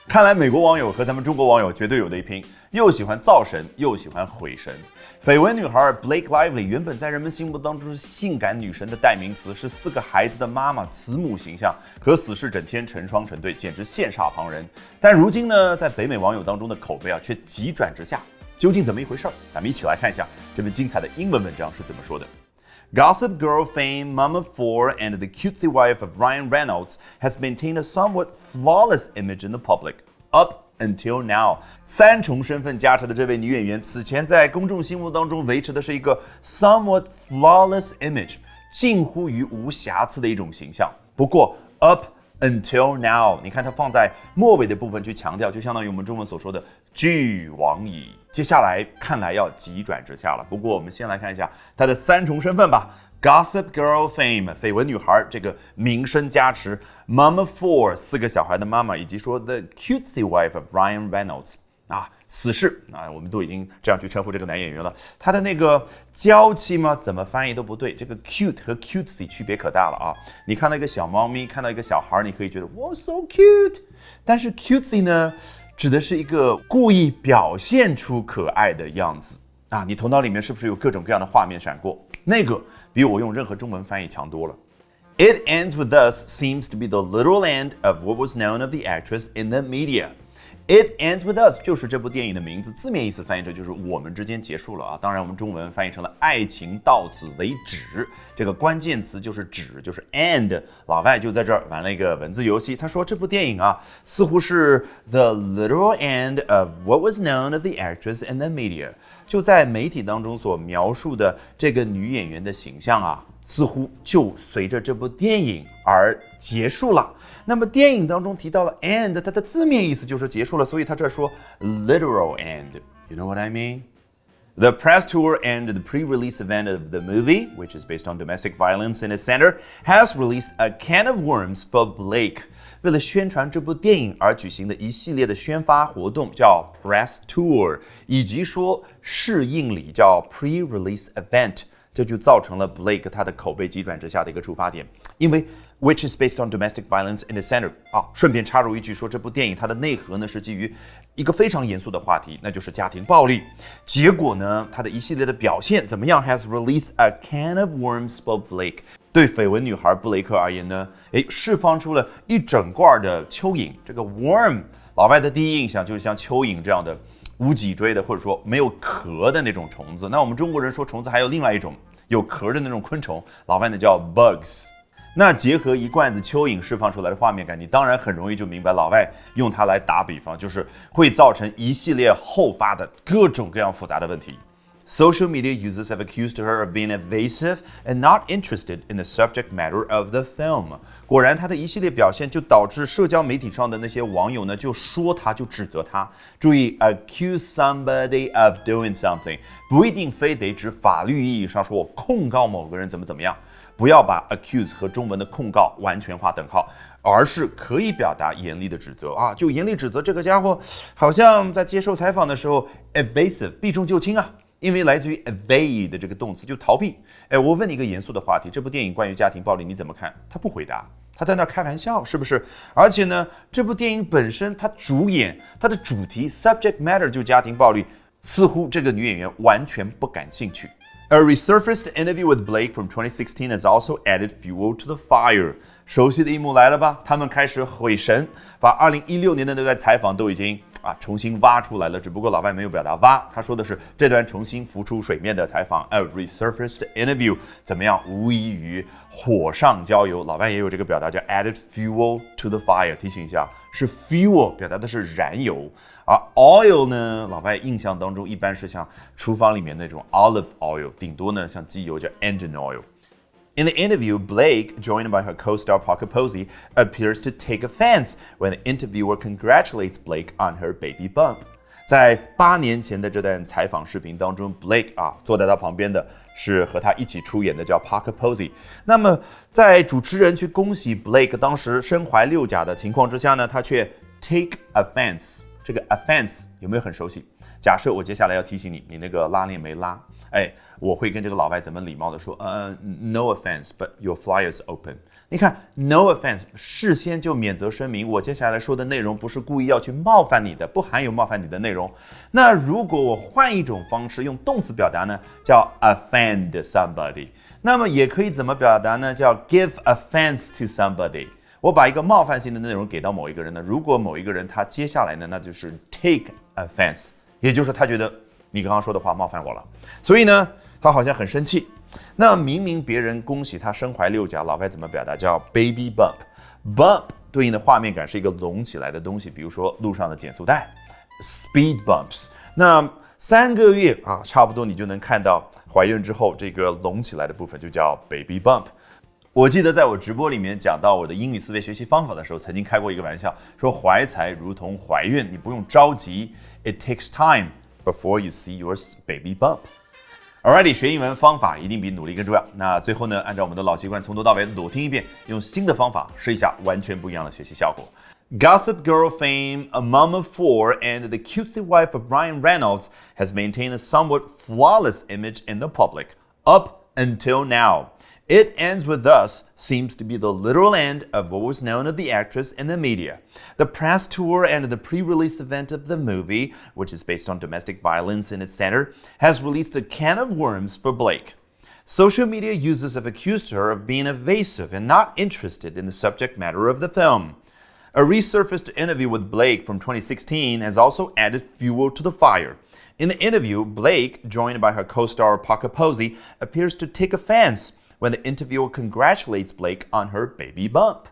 看来美国网友和咱们中国网友绝对有的一拼，又喜欢造神，又喜欢毁神。绯闻女孩 Blake Lively 原本在人们心目当中是性感女神的代名词，是4个孩子的妈妈，慈母形象，和死侍整天成双成对，简直羡煞旁人。但如今呢，在北美网友当中的口碑却急转直下，究竟怎么一回事？咱们一起来看一下这篇精彩的英文文章是怎么说的。Gossip Girl fame Mama 4 and the cutesy wife of Ryan Reynolds has maintained a somewhat flawless image in the public up until now. 3重身份加持的这位女演员，此前在公众心目当中维持的是一个 somewhat flawless image， 近乎于无瑕疵的一种形象。不过 up until now， 你看它放在末尾的部分去强调，就相当于我们中文所说的俱往矣。接下来看来要急转直下了。不过我们先来看一下她的3重身份吧。Gossip Girl fame 绯闻女孩这个名声加持 ，Mama 4 4个小孩的妈妈，以及说 The cutesy wife of Ryan Reynolds 死侍我们都已经这样去称呼这个男演员了。他的那个娇气吗？怎么翻译都不对。这个 cute 和 cutesy 区别可大了啊！你看到一个小猫咪，看到一个小孩，你可以觉得哇 so cute， 但是 cutesy 呢，指的是一个故意表现出可爱的样子你头脑里面是不是有各种各样的画面闪过？那个比我用任何中文翻译强多了。It ends with us seems to be the literal end of what was known of the actress in the media. It ends with us 就是这部电影的名字，字面意思翻译成就是我们之间结束了当然我们中文翻译成了爱情到此为止，这个关键词就是止，就是 end。老外就在这儿玩了一个文字游戏，他说这部电影似乎是 the literal end of what was known of the actress in the media， 就在媒体当中所描述的这个女演员的形象似乎就随着这部电影而结束了。那么电影当中提到了 end， 它的字面意思就是结束了，所以他这说 literal end。 You know what I mean? The press tour and the pre-release event of the movie, which is based on domestic violence in its center, has released a can of worms for Blake. 为了宣传这部电影而举行的一系列的宣发活动叫 press tour， 以及说试映礼叫 pre-release event，这就造成了 Blake 他的口碑急转直下的一个出发点，因为 which is based on domestic violence in the center 顺便插入一句说，这部电影它的内核呢是基于一个非常严肃的话题，那就是家庭暴力。结果呢，它的一系列的表现怎么样 ？Has released a can of worms for Blake。对绯闻女孩布雷克而言呢，释放出了一整罐的蚯蚓。这个 worm， 老外的第一印象就是像蚯蚓这样的无脊椎的，或者说没有壳的那种虫子。那我们中国人说虫子还有另外一种有壳的那种昆虫，老外呢叫 bugs。那结合一罐子蚯蚓释放出来的画面感，你当然很容易就明白，老外用它来打比方，就是会造成一系列后发的各种各样复杂的问题。Social media users have accused her of being evasive and not interested in the subject matter of the film. 果然，她的一系列表现就导致社交媒体上的那些网友呢，就说她，就指责她。注意 ，accuse somebody of doing something， 不一定非得指法律意义上说我控告某个人怎么怎么样。不要把 accuse 和中文的控告完全划等号，而是可以表达严厉的指责就严厉指责这个家伙好像在接受采访的时候 evasive 避重就轻因为来自于 evade 的这个动词就逃避。我问你一个严肃的话题，这部电影关于家庭暴力你怎么看？他不回答，他在那儿开玩笑，是不是？而且呢，这部电影本身它主演它的主题 subject matter 就家庭暴力，似乎这个女演员完全不感兴趣。A resurfaced interview with Blake from 2016 has also added fuel to the fire. 熟悉的一幕来了吧？他们开始毁神，把2016年的那段采访都已经重新挖出来了。只不过老外没有表达挖，他说的是这段重新浮出水面的采访。A resurfaced interview 怎么样？无异于火上浇油。老外也有这个表达叫 added fuel to the fire。提醒一下，是 fuel 表达的是燃油。而 oil 呢，老外印象当中一般是像厨房里面那种 olive oil， 顶多呢像机油叫 engine oil。In the interview, Blake, joined by her co-star Parker Posey, appears to take offense when the interviewer congratulates Blake on her baby bump. 在8年前的这段采访视频当中 ，Blake 坐在他旁边的是和他一起出演的叫 Parker Posey。那么在主持人去恭喜 Blake 当时身怀6甲的情况之下呢，他却 take offense。这个 offense 有没有很熟悉？假设我接下来要提醒你，你那个拉链没拉，我会跟这个老外怎么礼貌的说，No offense, but your flyer's open。你看 no offense 事先就免责声明，我接下来说的内容不是故意要去冒犯你的，不含有冒犯你的内容。那如果我换一种方式用动词表达呢，叫 offend somebody， 那么也可以怎么表达呢？叫 give offense to somebody。我把一个冒犯性的内容给到某一个人呢，如果某一个人他接下来呢，那就是 take offense， 也就是他觉得你刚刚说的话冒犯我了，所以呢，他好像很生气。那明明别人恭喜他身怀六甲，老外怎么表达？叫 baby bump。bump 对应的画面感是一个隆起来的东西，比如说路上的减速带 speed bumps。那3个月啊，差不多你就能看到怀孕之后这个隆起来的部分就叫 baby bump。我记得在我直播里面讲到我的英语思维学习方法的时候，曾经开过一个玩笑，说怀才如同怀孕，你不用着急 ，it takes time before you see your baby bump。Alrighty， 学英文方法一定比努力更重要。那最后呢，按照我们的老习惯，从头到尾裸听一遍，用新的方法试一下完全不一样的学习效果。Gossip Girl fame, a mom of 4, and the cutesy wife of Ryan Reynolds has maintained a somewhat flawless image in the public, up until now. It ends with thus seems to be the literal end of what was known of the actress in the media. The press tour and the pre-release event of the movie, which is based on domestic violence in its center, has released a can of worms for Blake. Social media users have accused her of being evasive and not interested in the subject matter of the film. A resurfaced interview with Blake from 2016 has also added fuel to the fire. In the interview, Blake, joined by her co-star Parker Posey, appears to take offense when the interviewer congratulates Blake on her baby bump.